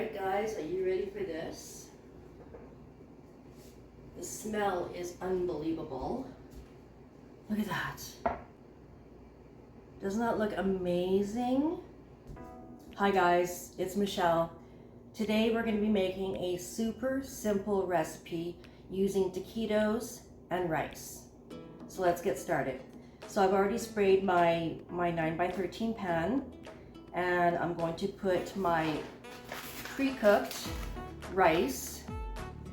Alright guys, are you ready for this? The smell is unbelievable. Look at that. Doesn't that look amazing? Hi guys, it's Michelle. Today we're going to be making a super simple recipe using taquitos and rice. So let's get started. So I've already sprayed my 9x13 pan, and I'm going to put my pre-cooked rice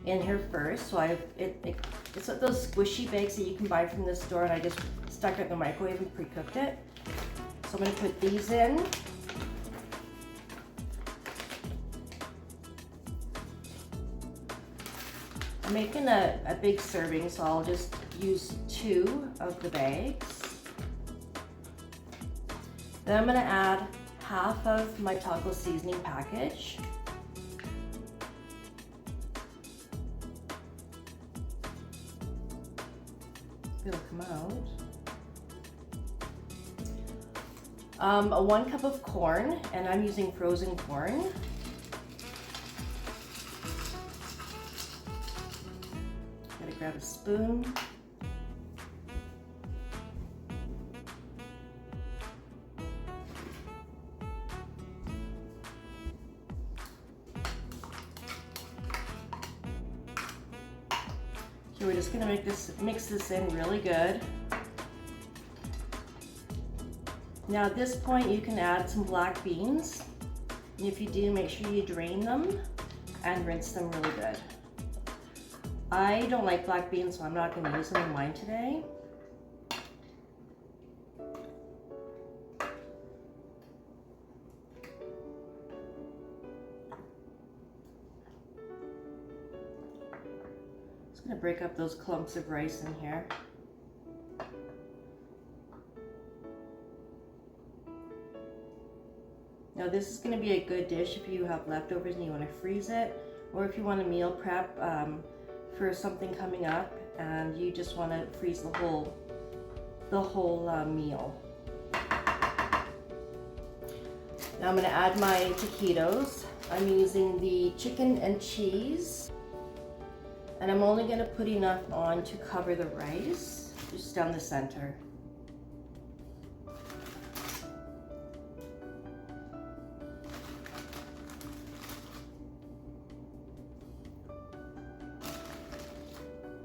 in here first. So it's like those squishy bags that you can buy from the store, and I just stuck it in the microwave and pre-cooked it. So I'm going to put these in. I'm making a big serving, so I'll just use 2 of the bags. Then I'm going to add half of my taco seasoning package. It'll come out. 1 cup of corn, and I'm using frozen corn. Gotta grab a spoon. So we're just gonna mix this in really good. Now at this point you can add some black beans. And if you do, make sure you drain them and rinse them really good. I don't like black beans, so I'm not gonna use them in mine today. I'm going to break up those clumps of rice in here. Now this is going to be a good dish if you have leftovers and you want to freeze it, or if you want to meal prep for something coming up and you just want to freeze the whole meal. Now I'm going to add my taquitos. I'm using the chicken and cheese. And I'm only going to put enough on to cover the rice, just down the center.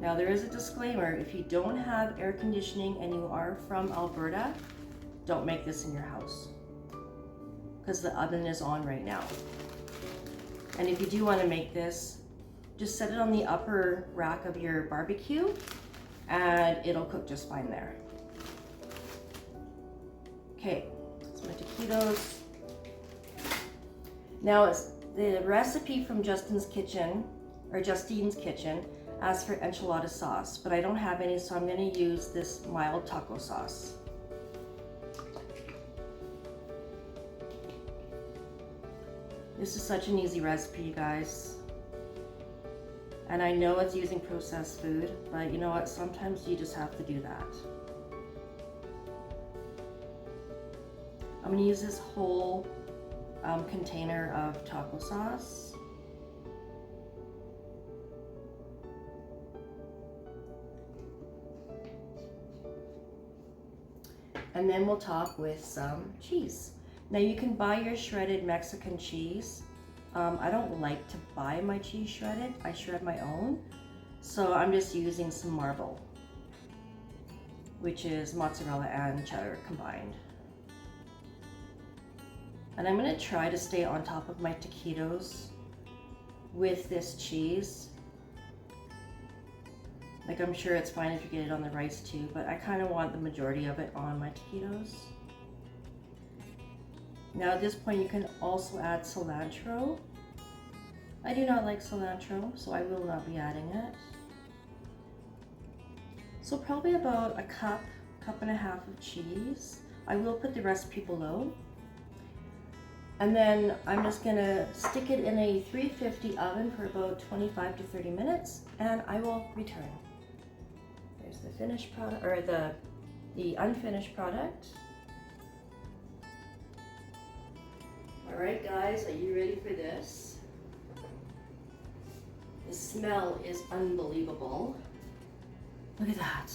Now there is a disclaimer: if you don't have air conditioning and you are from Alberta, don't make this in your house, because the oven is on right now. And if you do want to make this, just set it on the upper rack of your barbecue and it'll cook just fine there. Okay, so my taquitos. Now it's the recipe from Justine's Kitchen asks for enchilada sauce, but I don't have any, so I'm going to use this mild taco sauce. This is such an easy recipe, you guys. And I know it's using processed food, but you know what? Sometimes you just have to do that. I'm going to use this whole container of taco sauce. And then we'll top with some cheese. Now you can buy your shredded Mexican cheese. I don't like to buy my cheese shredded. I shred my own. So I'm just using some marble, which is mozzarella and cheddar combined. And I'm going to try to stay on top of my taquitos with this cheese. Like, I'm sure it's fine if you get it on the rice too, but I kind of want the majority of it on my taquitos. Now at this point you can also add cilantro. I do not like cilantro, so I will not be adding it. So probably about a cup and a half of cheese. I will put the recipe below. And then I'm just gonna stick it in a 350 oven for about 25 to 30 minutes, and I will return. There's the finished product, or the unfinished product. All right, guys, are you ready for this? The smell is unbelievable. Look at that.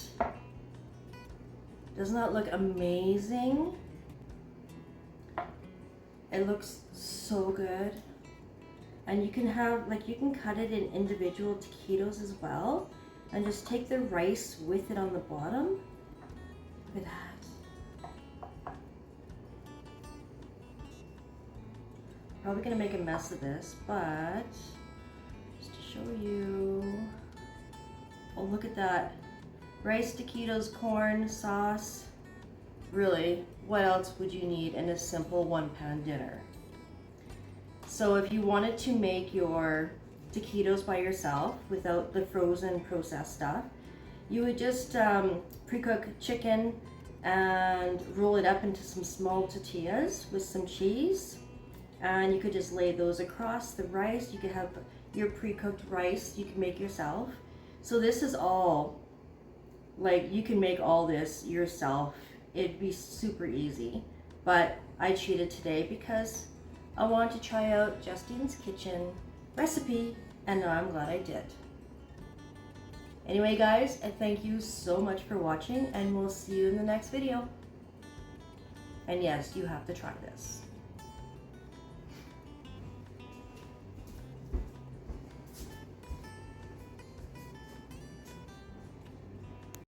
Doesn't that look amazing? It looks so good. And you can have, like, you can cut it in individual taquitos as well. And just take the rice with it on the bottom. Look at that. Probably gonna make a mess of this, but just to show you. Oh, look at that. Rice, taquitos, corn, sauce. Really, what else would you need in a simple one-pan dinner? So if you wanted to make your taquitos by yourself without the frozen processed stuff, you would just pre-cook chicken and roll it up into some small tortillas with some cheese. And you could just lay those across the rice. You could have your pre-cooked rice you can make yourself. So this is all, like, you can make all this yourself. It'd be super easy. But I cheated today because I wanted to try out Justine's Kitchen recipe, and now I'm glad I did. Anyway guys, I thank you so much for watching, and we'll see you in the next video. And yes, you have to try this.